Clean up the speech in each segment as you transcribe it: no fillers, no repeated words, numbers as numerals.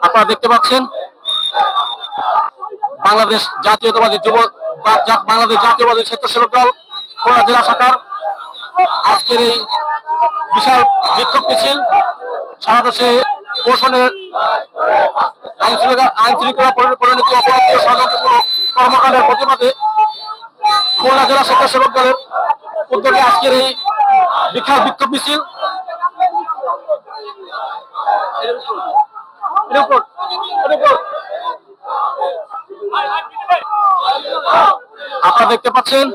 আপনারা দেখতে পাচ্ছেন বাংলাদেশ জাতীয়তাবাদী বাংলাদেশ জাতীয়তাবাদী স্বেচ্ছাসেবক দল খুলনা জেলা শাখার আজকের এই বিশাল বিক্ষোভ মিছিল সারা দেশে পোষণের আইন শৃঙ্খলা পরিণতি অপরাধ ষড়যন্ত্রমূলক কর্মকাণ্ডের প্রতিবাদে খুলনা জেলা স্বেচ্ছাসেবক দলের উদ্যোগে আজকের এই বিশাল বিক্ষোভ মিছিল। আপনারা দেখতে পাচ্ছেন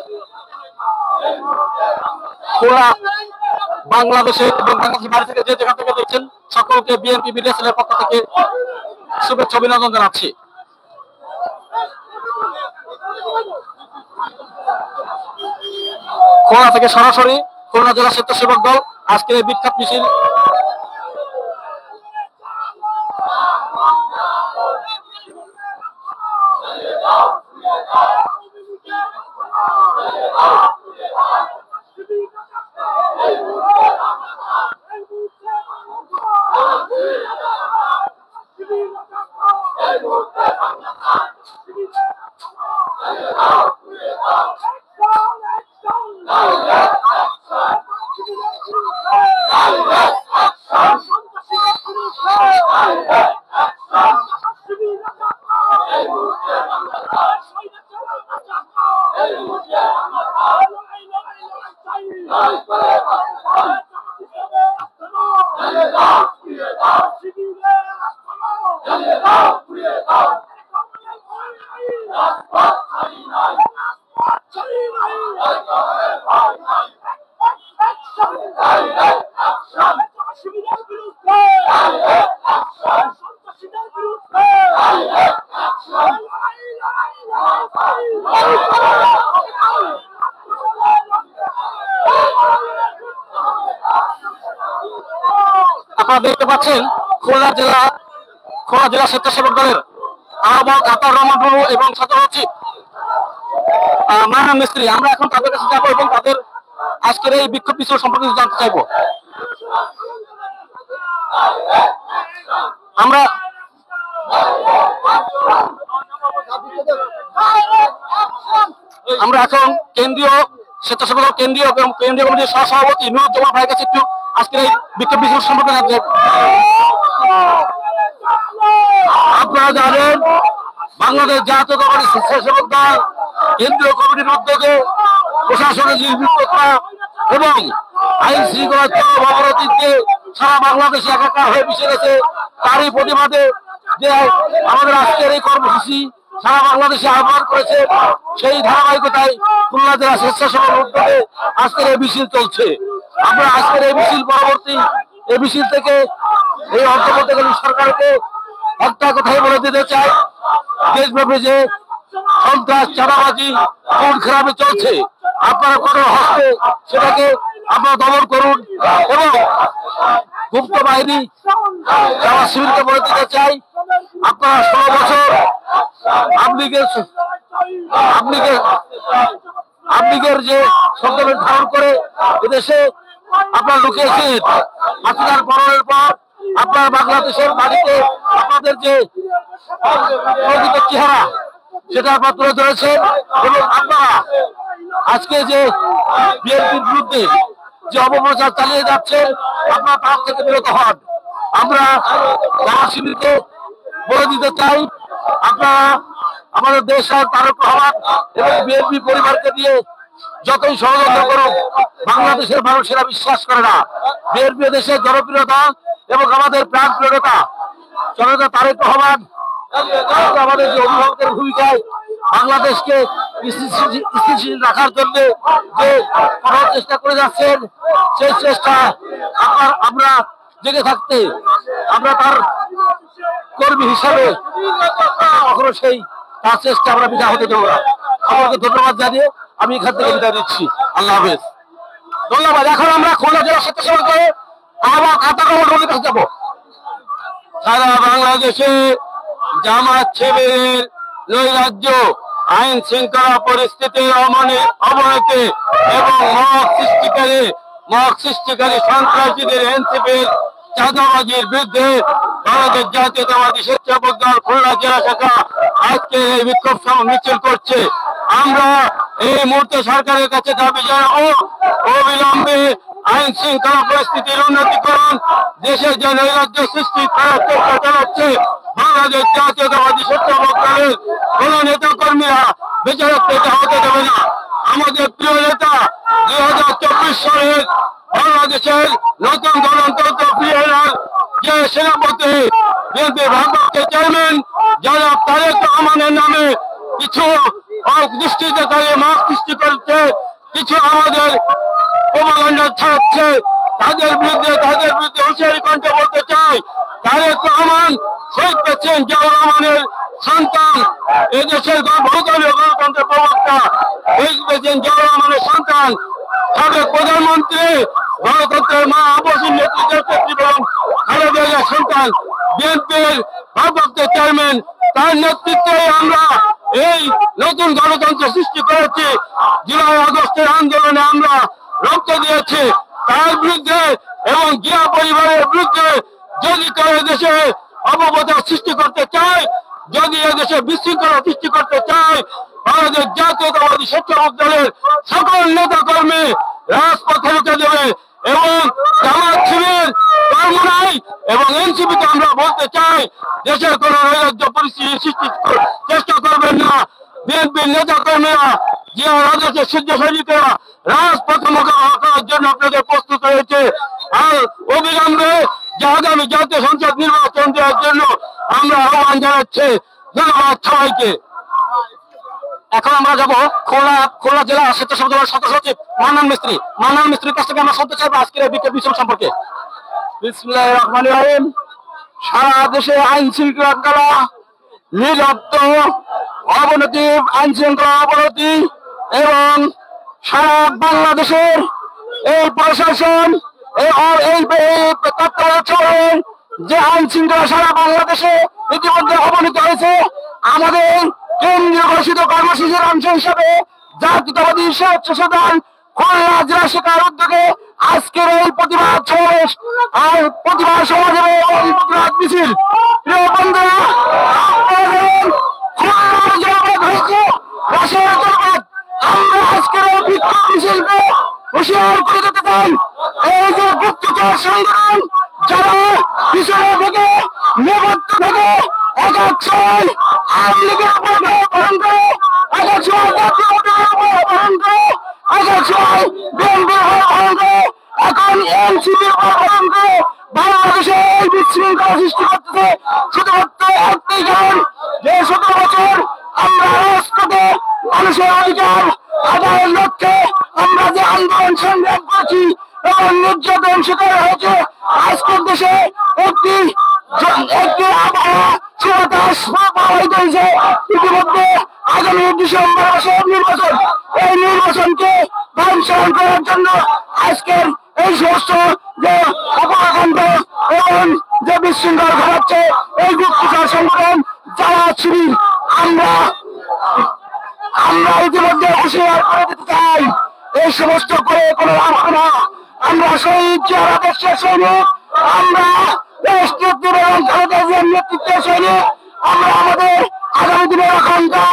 খুলনা বাংলাদেশে এবং বাংলাদেশের বাইরে থেকে যে যেখান থেকে দেখছেন সকলকে বিএনপি বিডিএসএল এর পক্ষ থেকে শুভেচ্ছা অভিনন্দন জানাচ্ছি। খুলনা থেকে সরাসরি খুলনা জেলা স্বেচ্ছাসেবক দল আজকের এই বিক্ষোভ মিছিল। আপনারা দেখতে পাচ্ছেন খুলনা জেলা স্বেচ্ছাসেবক দলের আহ্বায়ক আতাউর রহমান বাবু এবং সাধারণ সচিব মানব মিস্ত্রি। আমরা এখন তাদের কাছে যাবো এবং তাদের আজকের এই বিক্ষোভ মিছিল সম্পর্কে জানতে চাইবো। আমরা এখন কেন্দ্রীয় স্বেচ্ছাসেবক দল কেন্দ্রীয় কমিটির সহসভাপতি নুরুজ্জামান ভাইয়ের কাছে একটু আজকের এই বিক্ষোভ মিছিল সম্পর্কে জানতে চাইবো। আপনারা জানেন বাংলাদেশ জাতীয়তাবাদী স্বেচ্ছাসেবক দল কেন্দ্রীয় কমিটির উদ্যোগে প্রশাসনের নির্বিঘ্নতা এবং আইন শৃঙ্খলার অবনতিতে সারা বাংলাদেশে একাকার হয়ে মিশে গেছে। তারই প্রতিবাদে যে আমাদের আজকের এই কর্মসূচি সারা বাংলাদেশে আহ্বান করেছে, সেই ধারাবাহিকতায় খুলনা জেলা স্বেচ্ছাসেবক উদ্যোগে আজকের এই মিছিল চলছে। আমরা আজকের এই মিছিল পরবর্তী এই মিছিল থেকে এই অন্তর্বর্তীকালীন সরকারকে একটা কথাই বলে দিতে চাই, দেশব্যাপী যে সন্ত্রাস চাঁদাবাজি খুন খারাপি চলছে, আপনারা কোনো হস্তে সেটাকে আপনারা দমন করুন এবং গুপ্ত বাহিনী জামাত শিবিরকে বলে দিতে চাই, আপনারা 16 বছর আওয়ামীলীগের যে সন্ত্রাস ধারণ করে এদেশে আপনারা লুকিয়েছেন, হাসিনার পতনের পর আপনারা বাংলাদেশের বাড়িতে আপনাদের যে প্রকৃত চেহারা সেটা আপনারা তুলে ধরেছেন এবং আপনারা আজকে যে বিএনপির বিরুদ্ধে যে অপপ্রচার চালিয়ে যাচ্ছেন আপনারা তার থেকে বিরত হন। আমরা জামাত শিবিরকে বলে দিতে চাই, আপনারা আমাদের দেশ তারেক রহমান এবং বিএনপি পরিবারকে দিয়ে যতই ষড়যন্ত্র করুক বাংলাদেশের মানুষেরা বিশ্বাস করে না। বিএনপি দেশের জনপ্রিয়তা এবং আমাদের প্রাণ প্রিয়তা জনতা তারেক রহমান আমাদের যে অভিভাবকের ভূমিকায় বাংলাদেশকে স্থিতিশীল রাখার জন্য যে চেষ্টা করে যাচ্ছেন, সেই চেষ্টা আমরা জেগে থাকতে আমরা তার কর্মী হিসাবে কখনো তার চেষ্টা আমরা বিদায় হতে দেবো না। আমাকে ধন্যবাদ জানিয়ে আমি এখান থেকে বিদায় নিচ্ছি। আল্লাহ হাফেজ। ধন্যবাদ। এখন আমরা খুলনা জেলা স্বেচ্ছাসেবক দলে আতাউর কাছে যাবো। সারা বাংলাদেশে জামাত শিবিরের নৈরাজ্য, আইন শৃঙ্খলা পরিস্থিতির অবনতি এবং মহৎ সৃষ্টিকারী সন্ত্রাসীদের এনসিপির চাঁদাবাজির বিরুদ্ধে বাংলাদেশ জাতীয়তাবাদী স্বেচ্ছাসেবক দল খুলনা জেলা শাখা আজকে এই বিক্ষোভ মিছিল করছে। আমরা এই মুহূর্তে সরকারের কাছে দাবি জানাবো অবিলম্বে আইন শৃঙ্খলা পরিস্থিতির উন্নতি করুন। দেশের যে নৈরাজ্য সৃষ্টি করার চেষ্টা চালাচ্ছে বাংলাদেশ জাতীয়তাবাদী স্বেচ্ছাসেবক দলের কোন নেতা কর্মীরা বিচারক পেতে হতে দেবে না। আমাদের প্রিয় নেতা 2024 সালের বাংলাদেশের নতুন গণতন্ত্র ফিরিয়ে আনার যে সেনাপতি বিএনপি ভারপ্রাপ্ত চেয়ারম্যান জনাব তারেক রহমানের নামে কিছু দুষ্কৃতকারী মাঠ সৃষ্টি করছে, কিছু আমাদের প্রোপাগান্ডা ছড়াচ্ছে, তাদের বিরুদ্ধে হুঁশিয়ারি কণ্ঠে বলতে চাই তারেক রহমান শহীদ প্রেসিডেন্ট জিয়াউর রহমানের সন্তান, এদেশের বহুদলীয় গণতন্ত্রের প্রবক্তা শহীদ প্রেসিডেন্ট জিয়াউর রহমানের সন্তান, সাবেক প্রধানমন্ত্রী গণতন্ত্রের মা আবাসী নেত্রী এবং খালেদা জিয়ার সন্তান বিএনপির ভারপ্রাপ্ত চেয়ারম্যান, তার নেতৃত্বে আমরা এই নতুন গণতন্ত্র সৃষ্টি করেছি। জুলাই আগস্টের আন্দোলনে আমরা রক্ত দিয়েছি। তার বিরুদ্ধে এবং জিয়া পরিবারের বিরুদ্ধে যদি কেউ এদেশে অপপ্রচার সৃষ্টি করতে চায়, যদি এদেশে বিশৃঙ্খলা সৃষ্টি করতে চায়, বাংলাদেশ জাতীয়তাবাদী স্বেচ্ছাসেবক দলের সকল নেতা কর্মী রাজপথে রুখে দেবে এবং জামাত শিবির চরমোনাই এবং এনসিপিকে আমরা বলতে চাই দেশের কোন নৈরাজ্য পরিস্থিতি সৃষ্টির চেষ্টা করবেন না। বিএনপির নেতা কর্মীরা জিয়া রাজেশের সূর্য সৈনিকেরা রাজপথে মোকাবিলা করার জন্য আপনাদের প্রস্তুত হয়েছে। আর অবিলম্বে যে আগামী জাতীয় সংসদ নির্বাচন দেওয়ার জন্য আমরা আহ্বান জানাচ্ছি। ধন্যবাদ সবাইকে। এখন আমরা যাবো খুলনা জেলা স্বেচ্ছাসেবক দলের সদস্য সচিব মান্নান মিস্ত্রির কাছ থেকে আমরা শুনতে চাইবো আজকের এই বিক্ষোভ মিছিল সম্পর্কে। বিসমিল্লাহির রহমানির রহিম। সারা দেশে আইন শৃঙ্খলা নিরপ্ত অবনতি, আইন শৃঙ্খলা অবনতি এবং সারা বাংলাদেশের এই প্রশাসন এই তত্ত্বাবধানে যে আইন শৃঙ্খলা সারা বাংলাদেশে ইতিমধ্যে অবনতি হয়েছে, আমাদের কেন্দ্রীয় ঘোষিত কর্মসূচির অংশ হিসাবে জাতীয়তাবাদী স্বেচ্ছাসেবক দল খুলনা জেলা শাখার উদ্যোগে আজকের এই প্রতিবাদ সমাবেশ আর প্রতিবাদ সমাবেশ এবং প্রতিবাদ মিছিল। প্রিয় বন্ধুরা, আমরা আজকের এই বিক্ষোভ মিছিলকে হুঁশিয়ার করে দিতে চাই, এই যে গুপ্তচর সংগঠন যারা পিছনে থেকে নেপথ্য থেকে এক এক সময় আওয়ামী লীগের উপর গ্রহণ করে, এক এক সময় জাতীয় উপর গ্রহণ করে, এক এক সময় বিএনপির উপর গ্রহণ করে, এখন এনসিপির উপর গ্রহণ করে বাংলাদেশে এই বিশৃঙ্খলা সৃষ্টি করতেছে। শুধুমাত্র একটাই কারণ যে 17 বছর আমরা রাজপথে মানুষের অধিকার আদায়ের লক্ষ্যে আমরা যে আন্দোলন সংগ্রাম করেছি এবং নির্যাতন শিকার হয়েছে, আজকের দেশে একটি আবহাওয়া প্রভাবিত হয়েছে। ইতিমধ্যে আগামী ডিসেম্বর মাসের নির্বাচন, এই নির্বাচনকে বানচাল করার জন্য আজকের এই সমস্ত যে অপকাণ্ড এবং যে বিশৃঙ্খলা ঘটাচ্ছে এই গুপ্তচর সংগঠন জামাত শিবির, আমরা ইতিমধ্যে হুঁশিয়ার করে দিতে চাই, এই সমস্ত করে কোনো লাভ হবে না। আমরা শহীদ জিয়া দেশের সৈনিক, আমরা দেশ নেত্রী এবং খালেদা জিয়ার নেতৃত্বের সৈনিক, আমরা আমাদের আগামী দিনের আকাঙ্ক্ষা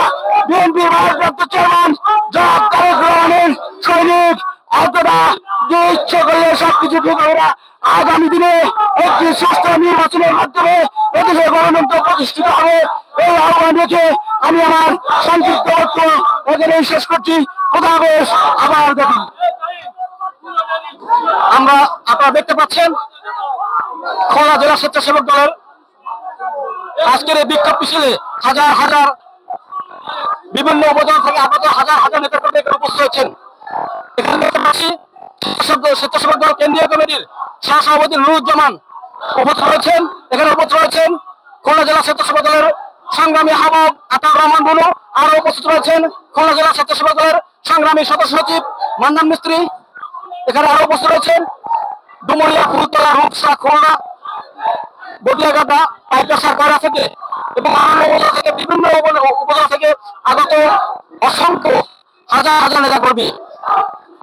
বিএনপির ভারপ্রাপ্ত চেয়ারম্যান জনাব তারেক রহমানের সৈনিক। এতটা যে ইচ্ছে করলে সবকিছু ঠিক হবে না। আগামী দিনে একটি সুস্থ নির্বাচনের মাধ্যমে এদেশের গণতন্ত্র প্রতিষ্ঠিত হবে, এই আহ্বান রেখে আমি আমার সংক্ষিপ্ত বক্তব্য এখানেই শেষ করছি। খোদা হাফেজ, আবার দেখি। আপনারা দেখতে পাচ্ছেন খুলনা জেলা স্বেচ্ছাসেবক দলের আজকের এই বিক্ষোভ মিছিলে হাজার হাজার বিভিন্ন উপজেলা থেকে আপনাদের হাজার হাজার নেতাকর্মী এখানে উপস্থিত হয়েছেন। এখানে দেখতে পাচ্ছি স্বেচ্ছাসেবক দল কেন্দ্রীয় কমিটির সহসভাপতি নুরুজ্জামান উপস্থিত রয়েছেন। এখানে উপস্থিত রয়েছেন খুলনা জেলা স্বেচ্ছাসেবক দলের সংগ্রামী আহ্বায়ক আতাউর রহমান বুলু, আরো উপস্থিত রয়েছেন খুলনা জেলা স্বেচ্ছাসেবক দলের সংগ্রামী সদস্য সচিব মান্নান মিস্ত্রি। এখানে আরো উপস্থিত রয়েছেন ডুমুরিয়া, ফুলতলা, রূপসা, খুলনা, বদিয়াঘাটা, পাইকারসার কয়রা থেকে এবং উপজেলা থেকে বিভিন্ন উপজেলা থেকে আগত অসংখ্য হাজার হাজার নেতা কর্মী।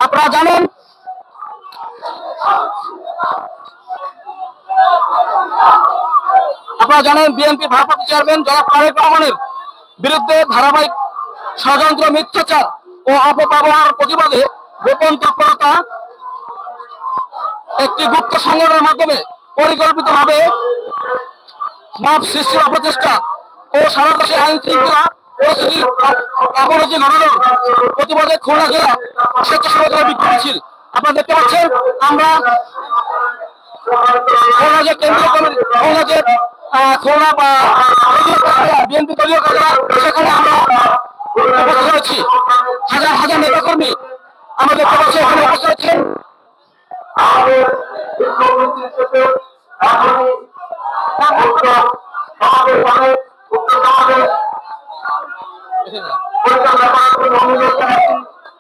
আপনারা জানেন আপনারা জানেন বিএনপি ভারপ্রাপ্ত চেয়ারম্যান জনাব তারেক রহমানের বিরুদ্ধে ধারাবাহিক ষড়যন্ত্র, মিথ্যাচার ও অপব্যবহার প্রতিবাদে গোপন তৎপরতা একটি গুপ্ত সংগঠনের মাধ্যমে পরিকল্পিতভাবে মাপ সৃষ্টির অপচেষ্টা ও সারা দেশে আইন শৃঙ্খলা অবনতি ঘটানোর প্রতিবাদে খুলনা জেলা স্বেচ্ছাসেবকদের বিক্ষোভ মিছিল আপনারা দেখতে পাচ্ছেন। আমরা খুলনা যে কেন্দ্রীয় কমিটি, খুলনা যে খুলনা বা বিএনপি দলীয় কার্যালয়, সেখানে আমরা উপস্থিত হয়েছি। হাজার হাজার নেতাকর্মী আমরা দেখতে পাচ্ছি এখানে উপস্থিত হচ্ছেন।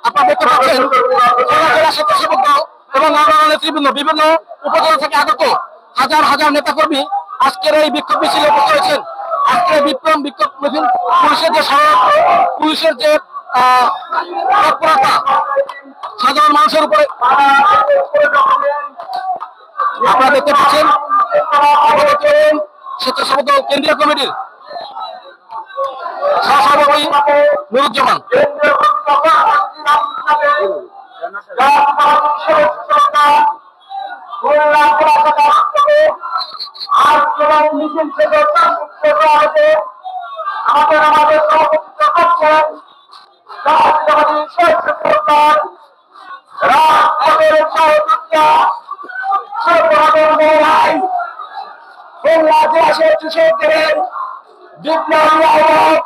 আপনারা দেখতে পাচ্ছেন জেলা স্বেচ্ছাসেবক দল এবং নেতৃবৃন্দ বিভিন্ন উপজেলা থেকে আগত হাজার হাজার নেতাকর্মী আজকের এই বিক্ষোভ মিছিলে উপস্থিত হয়েছেন। আজকের বিক্ষোভ মিছিল পুলিশের যে তৎপরতা সাধারণ মানুষের উপরে আপনারা দেখতে পাচ্ছেন। স্বেচ্ছাসেবক দল কেন্দ্রীয় কমিটির সহসভাপতি নুরুজ্জামান। আমাদের কৃষকদের বিপ্লবী আহ্বায়ক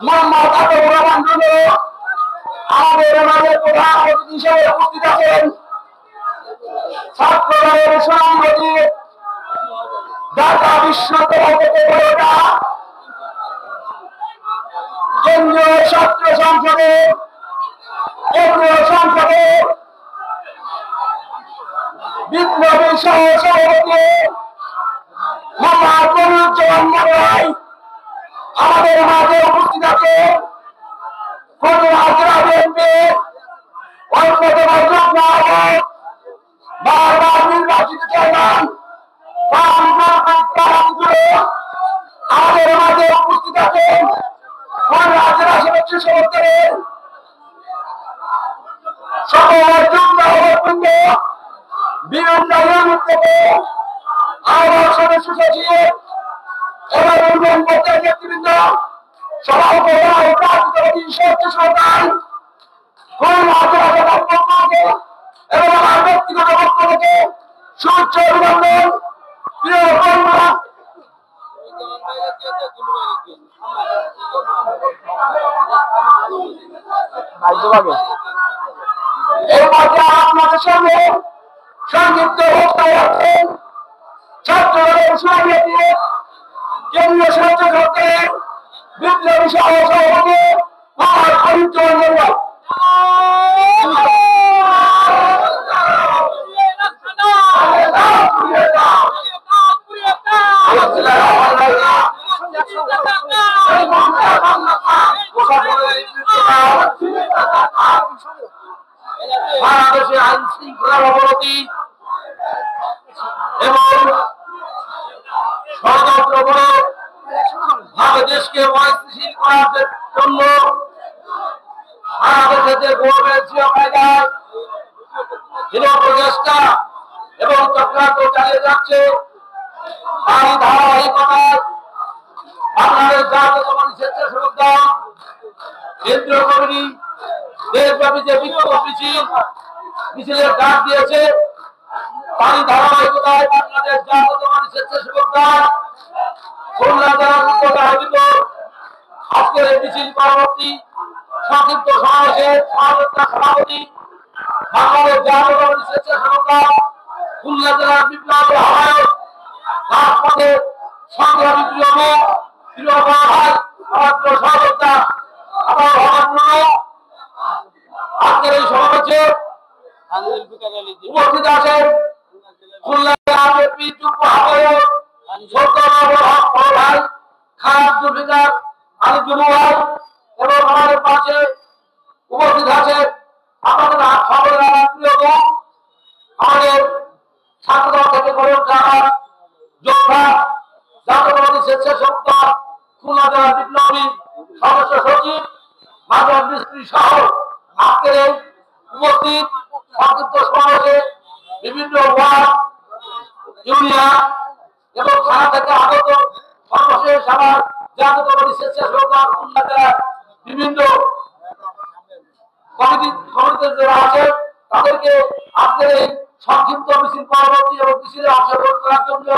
মোহাম্মদ আতাউর রহমান রুনু আমাদের মাঝে প্রধান অতিথি হিসেবে উপস্থিত আছেন। ছাত্রদলের সভাপতি ঢাকা বিশ্ববিদ্যালয় কেন্দ্রীয় ছাত্র সংসদের বিপ্লবী সহ সভাপতি মোহাম্মদ নুরুজ্জামান রায় আমাদের মাঝে উপস্থিত আছে। অন্যতম যুগ্ম আহ্বায়ক বারবার নির্বাচিত চেয়ারম্যান আমাদের মাঝে উপস্থিত আছেন। সকল যুগ্ম আহ্বায়ক বিভিন্ন ইউনিট থেকে আহ্বায়ক সদস্য সচিব এবং নেতৃবৃন্দ সভাপতি সরকার এবং আমার ব্যক্তিগত পক্ষ থেকে সুউচ্চ অভিনন্দন। প্রিয় কন্যা এই পর্যায়ে আপনাদের সঙ্গে সংক্ষিপ্ত বক্তব্য রাখছেন ছাত্রদলের সভাপতি কেন্দ্রীয় স্বেচ্ছাসেবকের বিপ্লবী সহ সভাপতি মোহাম্মদ আরিফুজ্জামান রায়। বাংলাদেশে আইন শৃঙ্খলার অবনতি এবং ষড়যন্ত্র করে ভাবে দেশকে অস্থিতিশীল করার জন্য সারা দেশে যে গভর্নমেন্ট প্রচেষ্টা এবং চক্রান্ত চালিয়ে যাচ্ছে তারই ধারাবাহিকতায় বাংলাদেশ জাতীয়তাবাদী স্বেচ্ছাসেবক দল কেন্দ্রীয় কমিটি দেশব্যাপী যে বিক্ষোভ মিছিলের ডাক দিয়েছে তারই ধারাবাহিকতায় বাংলাদেশ জাতীয়তাবাদী স্বেচ্ছাসেবক দল খুলনা জেলা উদ্যোগে আয়োজিত আজকের এই মিছিল পরবর্তী সংক্ষিপ্ত সমাবেশের সভাপতি বাংলাদেশ জাতীয়তাবাদী স্বেচ্ছাসেবক দল খুলনা জেলার বিপ্লবী আহ্বায়ক রাজপথে সংগ্রামী প্রিয় ভাই আমার সহযোদ্ধা আমার আজকের এই সমাবেশে উপস্থিত আছেন খুলনা জেলার যুগ্ম আহ্বায়ক ভাই খান জুলফিকার আলী জুলু ভাই এবং আমাদের পাশে উপস্থিত আছেন আমাদের খবরের প্রিয় আমাদের ছাত্রদল থেকে গড়ে ওঠা উপজেলা বিপ্লবী সদস্য সচিব মাধব মিস্ত্রি সহ আজকের এই উপস্থিত সংক্ষিপ্ত সমাবেশে বিভিন্ন ওয়ার্ড ইউনিয়ন এবং থানা থেকে আগত সর্বশেষ আমার জাতীয়তাবাদী স্বেচ্ছাসেবক খুলনা জেলার বিভিন্ন কমিটিতে যারা আছে তাদেরকে আজকের এই সংক্ষিপ্ত মিছিল পরবর্তী এবং মিছিলে অংশগ্রহণ করার জন্য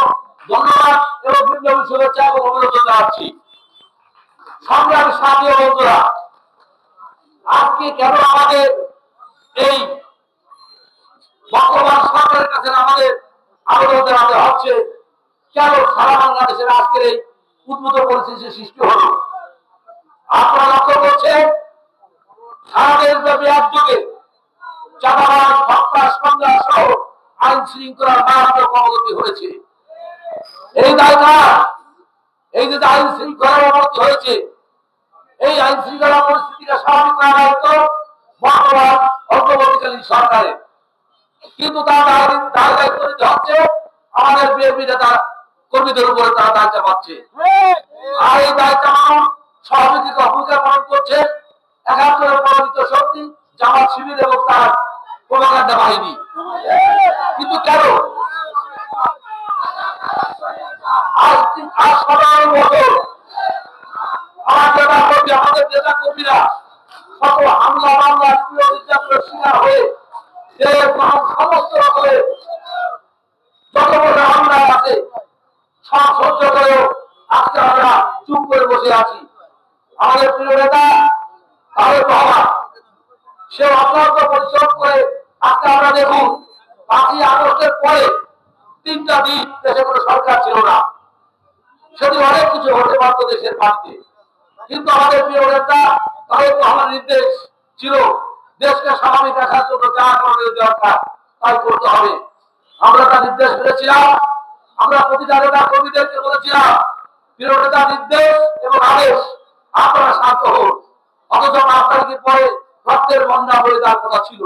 ধন্যবাদ এবং বিভিন্ন শুভেচ্ছা এবং অভিনন্দন জানাচ্ছি। সংগ্রামী সাথী ও বন্ধুরা, আজকে কেন আমাদের এই বর্তমান সরকারের কাছে আমাদের আবেদন জানাতে হচ্ছে, কেন সারা বাংলাদেশের আজকের এই উদ্ভূত পরিস্থিতির সৃষ্টি হলো? আপনারা লক্ষ্য করছেন সারা দেশব্যাপী একযোগে চাঁদাবাজ, সন্ত্রাস, সন্ত্রাস সহ আইন শৃঙ্খলার মারাত্মক অবনতি হয়েছে। এই দায়টা এই যে আইন শৃঙ্খলার অবনতি হয়েছে, এই আইন শৃঙ্খলা পরিস্থিতিকে স্বাভাবিক করার দায়িত্ব বর্তমান অন্তর্বর্তীকালীন সরকারের, কিন্তু তার দায়িত্ব নিতে হচ্ছে আমাদের বিএনপি নেতা কর্মীদের উপরে তারা দায়িত্ব পাচ্ছে। আর এই দায়িত্ব মানুষ সহযোগী ভূমিকা পালন করছে ৭১ পরাজিত শক্তি জামাত শিবির এবং তার প্রোপাগান্ডা বাহিনী। কিন্তু কেন আজ ১৭ বছর আমাদের নেতা কর্মীরা শত হামলা মামলা নির্যাতনের শিকার হয়ে সমস্ত রকমের যত বড় হামলা আছে সব সহ্য করেও আজকে আমরা চুপ করে বসে আছি। আমাদের প্রিয় নেতা তারেক রহমান সে অক্লান্ত পরিশ্রম করে আজকে আমরা দেখুন ৫ই আগস্টের পরে ৩টা দিন দেশে কোনো সরকার ছিল না, সেটি অনেক কিছু হতে পারত দেশের মাটিতে, কিন্তু আমাদের প্রিয় নেতা তারেক রহমানের নির্দেশ ছিল দেশকে স্বাভাবিক রাখার জন্য যা করার দরকার তাই করতে হবে। আমরা তার নির্দেশ পেয়েছিলাম, আমরা প্রতিটা নেতা কর্মীদেরকে বলেছিলাম প্রিয় নেতার নির্দেশ এবং আদেশ আপনারা শান্ত হন। অথচ ৫ তারিখের পরে রক্তের বন্যা বলে দেওয়ার কথা ছিল,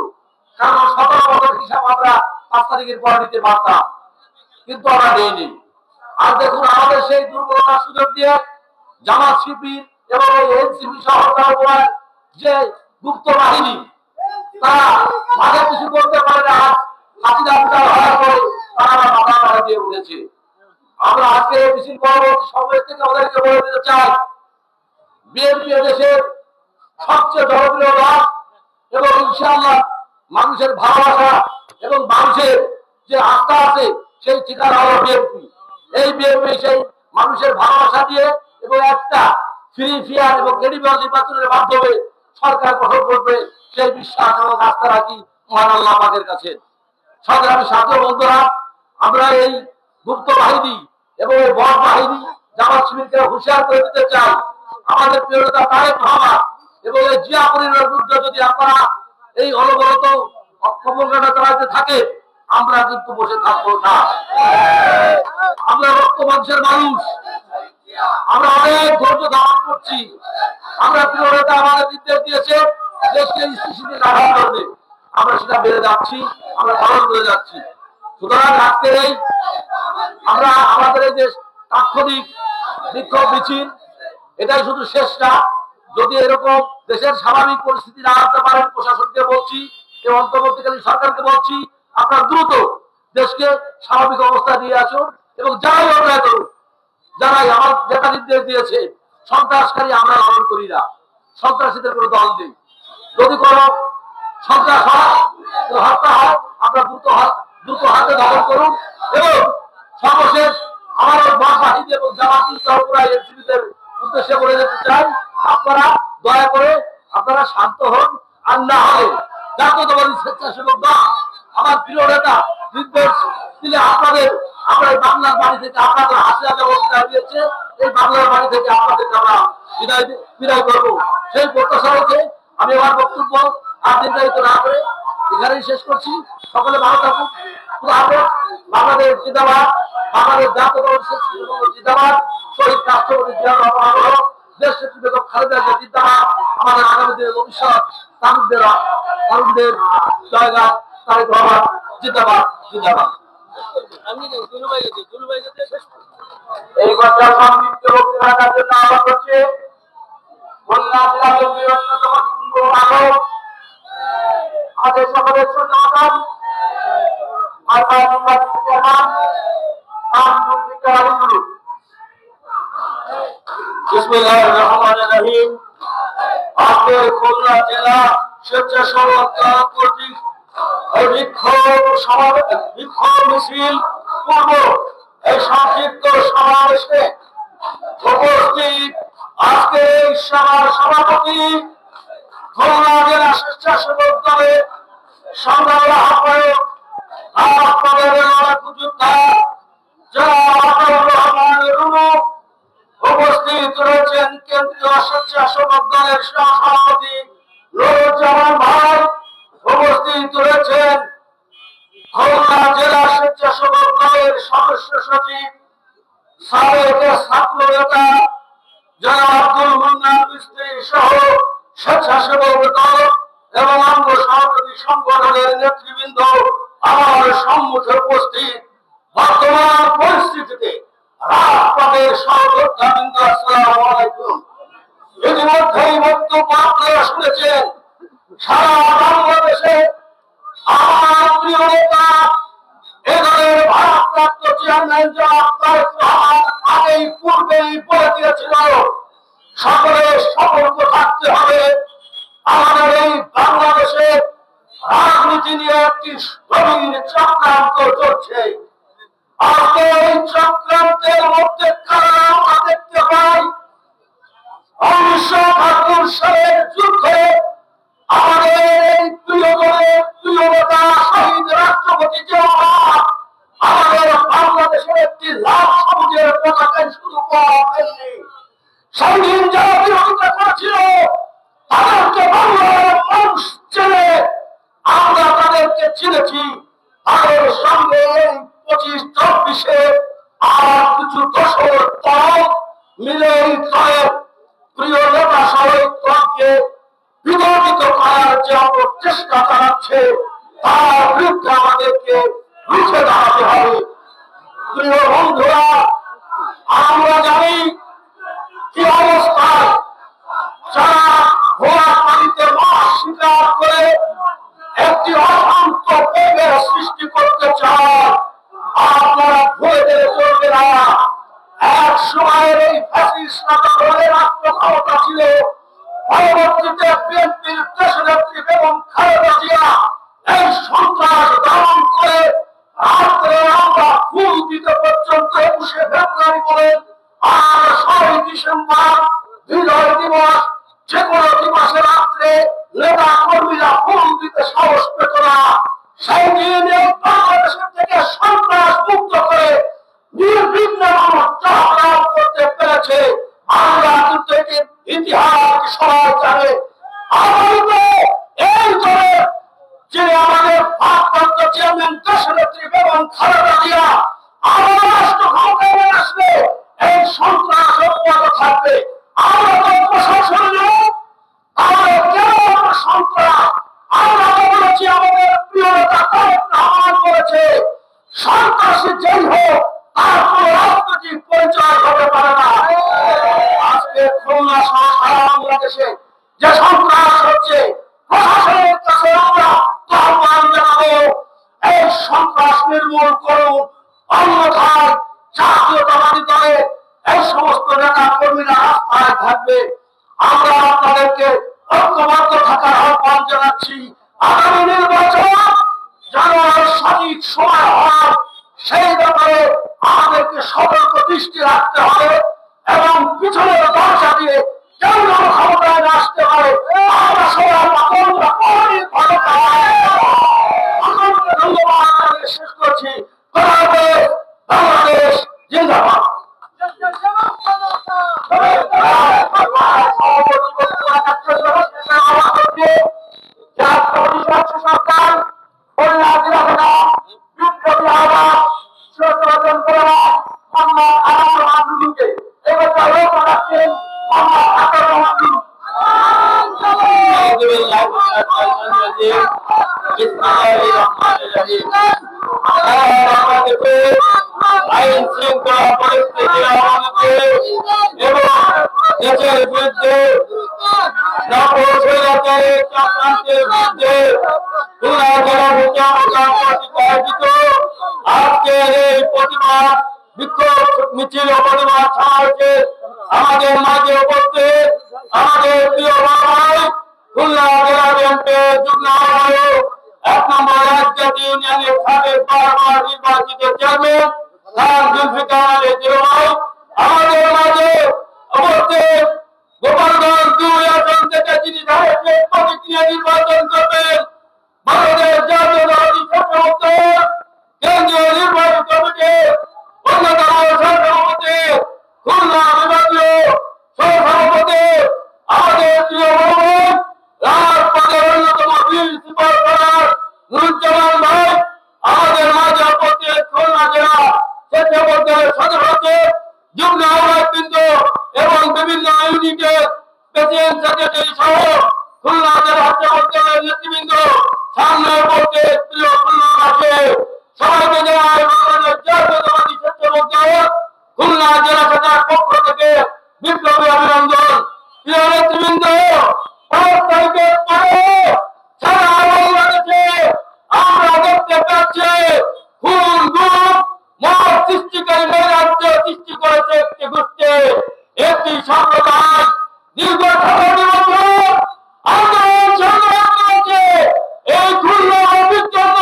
কারণ ১৭ বছর হিসাব আমরা ৫ তারিখের পরে নিতে পারতাম, কিন্তু আমরা নেইনি। আর দেখুন আমাদের সেই দুর্বলতার সুযোগ দিয়ে জামাত শিবির এবং এনসিপি সহ যে গুপ্ত বাহিনী তারা মাঝে কিছু করতে পারে না, হাসিনা উঠার হওয়ার পরে তারা মাথা মাথা দিয়ে উঠেছে। আমরা আজকে মিছিল পরবর্তী সমাবেশ থেকে আমাদেরকে বলে দিতে চাই, বিএনপি দেশের সবচেয়ে জনপ্রিয় দল এবং ইনশাআল্লাহ মানুষের ভালোবাসা এবং মানুষের যে আস্থা আছে সেই ঠিকানা হলো বিএনপি। এই বিএনপি সেই মানুষের ভালোবাসা দিয়ে এবং একটা ফ্রি ফেয়ার এবং ক্রেডিবল নির্বাচনের মাধ্যমে সরকার গঠন করবে সেই বিশ্বাস এবং আস্থা রাখি মহান আল্লাহ পাকের কাছে। সংগ্রামী সাথী বন্ধুরা, আমরা এই গুপ্ত বাহিনী এবং এই বড় বাহিনী জামাত শিবিরকে হুঁশিয়ার করে দিতে চাই, আমাদের প্রিয় নেতা তারেক রহমান এবং এই জিয়া পরিবারের বিরুদ্ধে যদি আপনারা এই অনবরত অপপ্রচারণা চালাতে থাকে, আমরা কিন্তু বসে থাকবো না। আমরা রক্ত মাংসের মানুষ, আমরা অনেক ধৈর্য ধারণ করছি। আমরা প্রিয় নেতা আমাদের নির্দেশ দিয়েছে দেশকে স্থিতিশীল রাখার জন্য, আমরা সেটা বেড়ে যাচ্ছি, আমরা পালন করে যাচ্ছি। সুতরাং আজকে এই আমরা আমাদের এই যে তাৎক্ষণিক বিক্ষোভ মিছিল এটাই শুধু শেষ না, যদি এরকম দেশের স্বাভাবিক পরিস্থিতি না আনতে পারেন, প্রশাসনকে বলছি এবং অন্তর্বর্তীকালীন সরকারকে বলছি আপনারা দ্রুত দেশকে স্বাভাবিক অবস্থা নিয়ে আসুন এবং যারাই অন্যায় করুন, যারাই আমার যেটা নির্দেশ দিয়েছে সন্ত্রাসকারী আমরা গ্রহণ করি না, সন্ত্রাসীদের কোনো দল নেই। যদি কোনো সন্ত্রাস হয় হত্যা হয় আপনারা দ্রুত হাতে দখল করুন। এবং সর্বশেষ আমার বাহিনী এবং জামাতি এনসিপিদের উদ্দেশ্যে বলে যেতে চাই, আপনারা দয়া করে আপনারা শান্ত হন, আর না হলে জাতীয়তাবাদী স্বেচ্ছাসেবক দল আমার প্রিয় নেতা নির্দেশ দিলে আপনাদের আমরা এই বাংলার বাড়ি থেকে আপনাদের হাসিনা জগৎ বিদায় দিয়েছে, এই বাংলার বাড়ি থেকে আপনাদেরকে আমরা বিদায় করবো সেই প্রত্যাশা রেখে আমি আমার বক্তব্য আর নির্ধারিত না করে এখানেই শেষ করছি। সকলে ভালো থাকুন। বাংলাদেশ জিন্দাবাদ, বাংলাদেশ জাতীয়তাবাদী স্বেচ্ছাসেবক জিন্দাবাদ, শহীদ রাষ্ট্রপতি জিয়াউর রহমান, দেশ নেত্রী বেগম খালেদা জিয়া জিন্দাবাদ, আমাদের আগামী দিনের ভবিষ্যৎ তারুণদের জয়গান তারেক রহমান জিন্দাবাদ জিন্দাবাদ। এই কথা সংক্ষিপ্ত বক্তব্য রাখার জন্য আহ্বান করছি থেকে খুলনা জেলার অন্যতম সুন্দর আলো আমাদের সকলের শ্রদ্ধাবান বিসমিল্লাহির রহমানির রহিম। আজকের খুলনা জেলা স্বেচ্ছাসেবক দল কর্তৃক বিক্ষোভ মিছিল পূর্ব এই সংক্ষিপ্ত সমাবেশে উপস্থিত আজকে এই সভার সভাপতি খুলনা জেলা স্বেচ্ছাসেবক দলের সংগ্রামী আহ্বায়ক আপনাদের যোদ্ধা জনাব রহমান রুনু, উপস্থিত রয়েছেন কেন্দ্রীয় স্বেচ্ছাসেবক দলের সভাপতি নুরুজ্জামান ভাই, উপস্থিত রয়েছেন খুলনা জেলা স্বেচ্ছাসেবক দলের সদস্য সচিব সাবেক ছাত্র নেতা জনাব আব্দুল মান্নান মিস্ত্রি সহ স্বেচ্ছাসেবক দল এবং অঙ্গ সহযোগী সংগঠনের নেতৃবৃন্দ আমার সম্মুখে উপস্থিত। বর্তমান পরিস্থিতিতে রাজপথের সহযোদ্ধাবৃন্দ, আসসালামু আলাইকুম। ইতিমধ্যেই বক্তব্য আপনারা শুনেছেন। সারা বাংলাদেশে আমার প্রিয় নেতা এদলের ভারপ্রাপ্ত চেয়ারম্যান জনাব তারেক রহমান আগেই পূর্বেই বলে দিয়েছিল, সকলে সতর্ক থাকতে হবে। আমাদের এই বাংলাদেশে রাজনীতি নিয়ে একটি গভীর চক্রান্ত চলছে। আজকে এই চক্রান্তের মধ্যে কারণ আমরা দেখতে পাই 1971 সালের যুদ্ধে আমাদের এই প্রিয় দলের প্রিয় নেতা শহীদ রাষ্ট্রপতি জিয়া আমাদের বাংলাদেশের একটি লাল সবুজের পতাকায় শুধু পাওয়া সেই দিন যারা বিরোধিতা করেছিল তাদেরকে বাংলার মানুষ চেনে, আমরা তাদেরকে চিনেছি। তাদের সঙ্গে 25-24 আর কিছু দশক পর মিলে এই দলের প্রিয় নেতা শহীদ দলকে বিতর্কিত করার যে চেষ্টা চালাচ্ছে তার বিরুদ্ধে আমাদেরকে রুখে দাঁড়াতে হবে। প্রিয় বন্ধুরা, আমরা জানি কি অবস্থায় যারা ঘোড়া পানিতে মাছ শিকার করে একটি অশান্ত পরিবেশ সৃষ্টি করতে চায়। আপনারা ভুলে গেলে চলবে না, এক সময়ের এই ফ্যাসিস্ট রাষ্ট্র ক্ষমতা ছিল। পরবর্তীতে বিএনপির দেশনেত্রী বেগম খালেদা জিয়া এই সন্ত্রাস দমন করে রাত্রে আমরা ফুল দিতে পর্যন্ত 21শে ফেব্রুয়ারি বলেন আর 6 ডিসেম্বর বিজয় দিবস, যে কোনো দিবসে রাত্রে নেতা কর্মীরা ফুল দিতে সাহস পেত না। সেই দিন এই বাংলাদেশের থেকে সন্ত্রাস মুক্ত করে নির্বিঘ্ন মানুষ চলাফেরা করতে পেরেছে। আমরা কিন্তু এটি ইতিহাস সবাই জানে। আগামীতে এই দলের যিনি আমাদের ভারপ্রাপ্ত চেয়ারম্যান দেশনেত্রী বেগম খালেদা জিয়া আমাদের রাষ্ট্র ক্ষমতায় আসলে এই সন্ত্রাস অব্যাহত থাকবে। আমরা তো প্রশাসন নই, আমরা কেন সন্ত্রাস? আমরা তো বলেছি আমাদের প্রিয় নেতা তারেক রহমান বলেছে সন্ত্রাসী যেই হোক তার কোনো রাজনৈতিক পরিচয় হতে পারে না। আজকে খুলনা সহ সারা বাংলাদেশে যে সন্ত্রাস হচ্ছে, প্রশাসনের কাছে আমরা আহ্বান জানাবো এই সন্ত্রাস নির্মূল করুন, অন্যথায় জাতীয়তাবাদী দলের এই সমস্ত নেতা কর্মীরা রাস্তায় থাকবে। আমরা আপনাদেরকে ঐক্যবদ্ধ থাকার আহ্বান জানাচ্ছি। আগামী নির্বাচন যেন সঠিক সময় হয় সেই ব্যাপারে আমাদেরকে সতর্ক দৃষ্টি রাখতে হবে এবং পিছনের দরজা দিয়ে কেউ যেন ক্ষমতায় না আসতে পারে। আমরা সবাই ধন্যবাদ শেষ করছি। বাংলাদেশ জিন্দাবাদ। সরকার খুলনা জেলা থেকে বিপ্লবী আহ্বান অর্জন করে মোহাম্মদ আতাউর রহমান রুনুকে এবছর রোগ রাখছেন মোহাম্মদ আতাউর রহমান রুনু। আইন শৃঙ্খলা পরিস্থিতি এবং দেশের বিরুদ্ধে নবস্বৈরাচারের চক্রান্তের বিরুদ্ধে খুলনা জেলা থেকে আয়োজিত আজকের এই প্রতিবাদ বিক্ষোভ মিছিল ও প্রতিবাদ সমাবেশে আমাদের মাঝে উপস্থিত আমাদের প্রিয় ভাই খুলনা জেলা বিএনপির যুগ্ম আহ্বায়ক ১ নম্বর রাজ্জাতি ইউনিয়নের সাবেক বারবার নির্বাচিত চেয়ারম্যান খান জুলফিকার আলী জিরোভাই আমাদের মাঝে উপস্থিত গোপালগঞ্জ ২ আসন থেকে যিনি ধারাবাহিক প্রতিক্রিয়া নির্বাচন করবেন বাংলাদেশ জাতীয়তাবাদী ছাত্র দল কেন্দ্রীয় নির্বাহী কমিটির অন্যতম সহসভাপতি খুলনা বিভাগীয় সহসভাপতি আমাদের প্রিয় মোহাম্মদ রাজপথের অন্যতম বীর সিপাহীর নুরুজ্জামান ভাই আমাদের মাঝে উপস্থিত খুলনা জেলা স্বেচ্ছাসেবক সদস্য যুগ্ম আহ্বায়কবৃন্দ এবং বিভিন্ন ইউনিটের প্রেসিডেন্ট সেক্রেটারি সহ খুলনা জেলা স্বেচ্ছাসেবক নেতৃবৃন্দ সামনে উপস্থিত প্রিয় খুলনাবাসী সবাইকে জানাই বাংলাদেশ জাতীয়তাবাদী স্বেচ্ছাসেবক দল খুলনা জেলা শাখার পক্ষ থেকে বিপ্লবী অভিনন্দন। প্রিয় নেতৃবৃন্দ ৫ তারিখের পরে সারা বাংলাদেশে আমরা দেখতে পাচ্ছি খুন গুম মত সৃষ্টিকারী নৈরাজ্য সৃষ্টি করেছে একটি গোষ্ঠী একটি সম্প্রদায় দীর্ঘ ১৭ বছর আন্দোলন সংগ্রাম করেছে এই খুলনা অভিজ্ঞত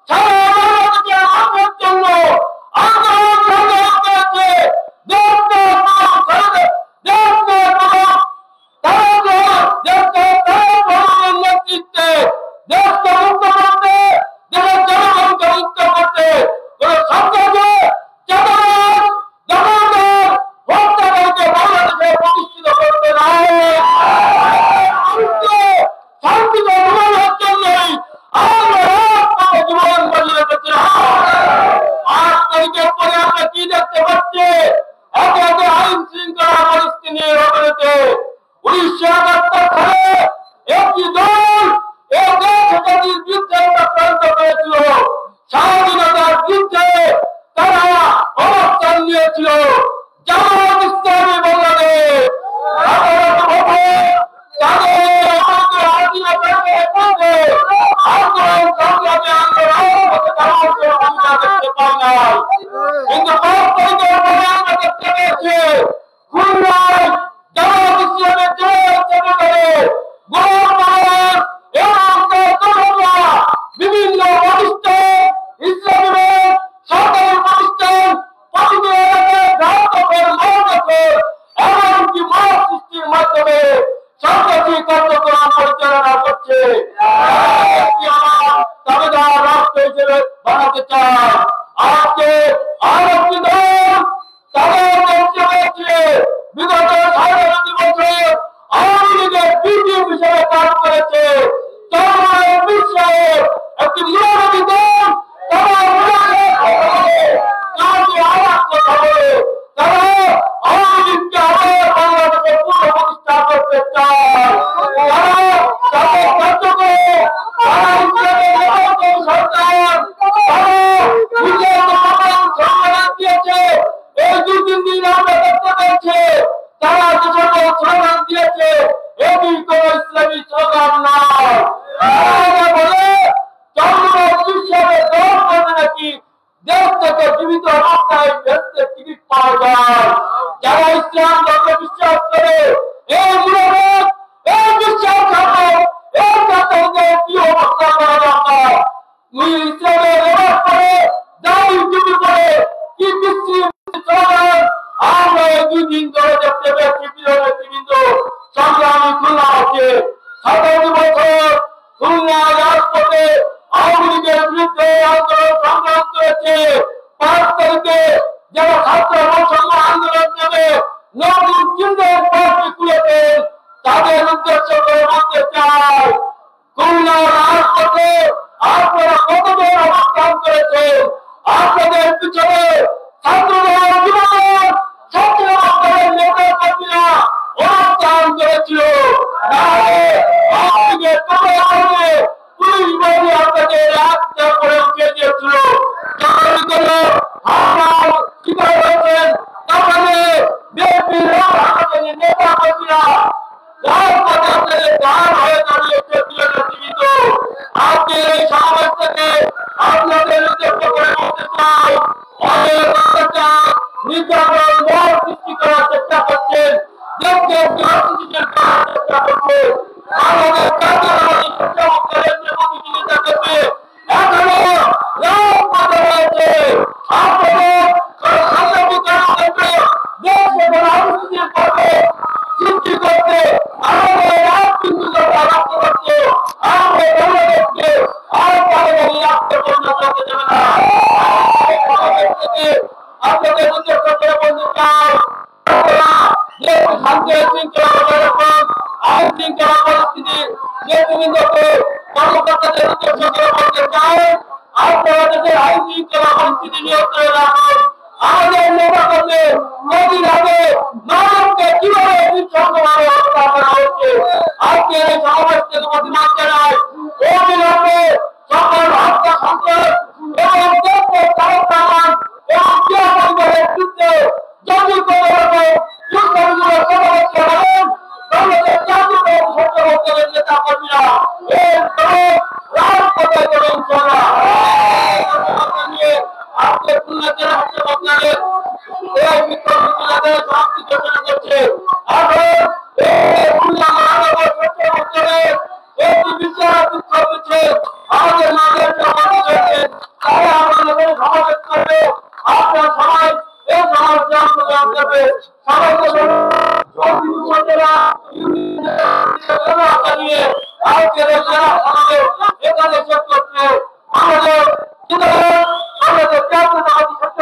সারা বাংলাদেশের মানুষের জন্য আন্দোলন সংগ্রাম করেছে নেতৃত্বে দেশকে মুক্ত করতে দেশের জনগণকে মুক্ত করতে সরকারকে হত্যাকারীকে বাংলাদেশে প্রতিষ্ঠিত করতে নাই শান্তিতে জীবনের জন্যই আমরা জীবন বাজি রেখেছিলাম। ৮ তারিখের পরে আমরা কি দেখতে পাচ্ছি একে একে আইন শৃঙ্খলা পরিস্থিতি নিয়ে রয়েছে ১৯৭১ সালে একটি দল এই দেশটাকে যুদ্ধে চক্রান্ত করেছিল স্বাধীনতার যুদ্ধে তারা অবস্থান নিয়েছিল জামায়াত ইসলামী বাংলাদেশ কিন্তু ৫ তারিখের পরে আমরা দেখতে পেয়েছি খুলনায় জামায়াত ইসলামের বিভিন্ন প্রতিষ্ঠান ইসলামী সরকারি প্রতিষ্ঠান এমনকি মত সৃষ্টির মাধ্যমে সন্ত্রাসী কার্যক্রম পরিচালনা করছে। আমার দাবিদার রাষ্ট্র হিসেবে বানাতে চাই আজকে আরেকটি দল তাদের মঞ্চে হয়েছে বিগত ২.৫ বছর আওয়ামী লীগের বিটিএম হিসেবে কাজ করেছে একটি মুরাদি দল তারা আওয়ামী লীগকে আবার বাংলাদেশে পুনঃপ্রতিষ্ঠা করতে চায় তাদের কার্যক্রম সরকার দিয়েছে এই ২-৩ দিন আমরা দেখতে পেয়েছি তারা যে সকল স্লোগান দিয়েছে এটি কোন ইসলামী স্লোগান নয় বলে নাকি দেশ থেকে জীবিত অবস্থায় বেঁচতে টিকিট পাওয়া যায় যারা ইসলাম ধর্ম বিশ্বাস করে এই মুরাদ এই বিশ্বাস থাকে এই জাতকদের কি অবস্থা করা দরকার ইসলামের ব্যবহার করে দাবি চুপি করে কি স্লোগান আমরা এই ২ দিন ধরে দেখতে পেয়েছি প্রিয় নেতৃবৃন্দ সংগ্রামী খুলনা আছে ২৭ বছর খুলনা রাজপথে আওয়ামী লীগের বিরুদ্ধে আন্দোলন সংগ্রাম করেছে ৫ তারিখে যারা ছাত্র বৈষম্য আন্দোলন নেবে নতুন চিন্তার পার্টি খুলেছেন তাদের উদ্দেশ্য করে বলতে চাই খুলনা রাজপথে আপনারা কতজন অবস্থান করেছেন আপনাদের পিছনে ছাত্রদল যুবদল ছাত্রদলের নেতা কর্মীরা অবস্থান করেছিল পুলিশ বাহিনী আপনাদের রাস্তা করে উঠে দিয়েছিল শিকার হয়েছেন তাহলে বিএনপির নেতা কর্মীরা রাজপথে আপনাদের গান হয়ে দাঁড়িয়েছে জীবিত। আজকে এই সমাবেশ থেকে আপনাদের উদ্দেশ্য করে বলতে চাই, অনেক অত্যাচার নির্যাতন মত সৃষ্টি করার চেষ্টা করছেন, দেশকে একটি অস্থিতিশীল করার চেষ্টা করছে। আমাদের জাতীয়তাবাদী শিক্ষামন্ত্রীর যে প্রতিযোগিতা করবে এখনো রাজপথে রয়েছে। আপনাদের শান্তি কর্মকাণ্ডে দেশ এবং অস্থিতিশীল করবে সৃষ্টি করতে আমাদের রাজনীতিগুলোকে রাখতে করছে। আমাদের বাংলাদেশকে আর পারিবারিক রাষ্ট্রে পরিণত হতে দেবে না। আপনাদের উদ্দেশ্য করে বলতে চাই, শান্তি শৃঙ্খলা বজায় রাখুন, আইন শৃঙ্খলা পরিস্থিতি নেতৃবৃন্দকে কর্মকর্তাদের উদ্দেশ্য করে বলতে চাই, আপনারা দেশের আইন শৃঙ্খলা পরিস্থিতি নিয়ন্ত্রণে রাখুন। আমাদের নেতা কর্মী কদিন আগে মানবকে কিভাবে বিচ্ছিন্নভাবে হত্যা করা হচ্ছে, আজকে এই সমাবেশ থেকে প্রতিবাদ জানায় অবিলম্বে সকল হত্যা সন্ত্রাস এবং দেশের চালক এবং ক্রিয়া পরিবারের বিরুদ্ধে যদি কোনো রকম যুদ্ধবিগ্রহ সমাবেশ করেন বাংলাদেশ জাতীয়তাবাদী ছাত্রদলের নেতা কর্মীরা এর রাজপথে করে ইনশাআল্লাহ নিয়ে আজকে খুলনা জেলা হচ্ছে আপনাদের এই বিক্ষোভ মিছিলের সমাপ্তি ঘোষণা করছে। এখন খুলনা মহানগর ছাত্রদলের একটি বিশাল বিক্ষোভ মিছিল আমাদের মাঝে সমাবেশ হয়েছে। তারা আমাদের সমাবেশ করবে, আপনার সবাই এই সমাবেশে অংশগ্রহণ করবে। সবাইকে আজকের এই জেলা সমাবেশ এখানে শেষ করছে। আমাদের জাতীয়তাবাদী ছাত্র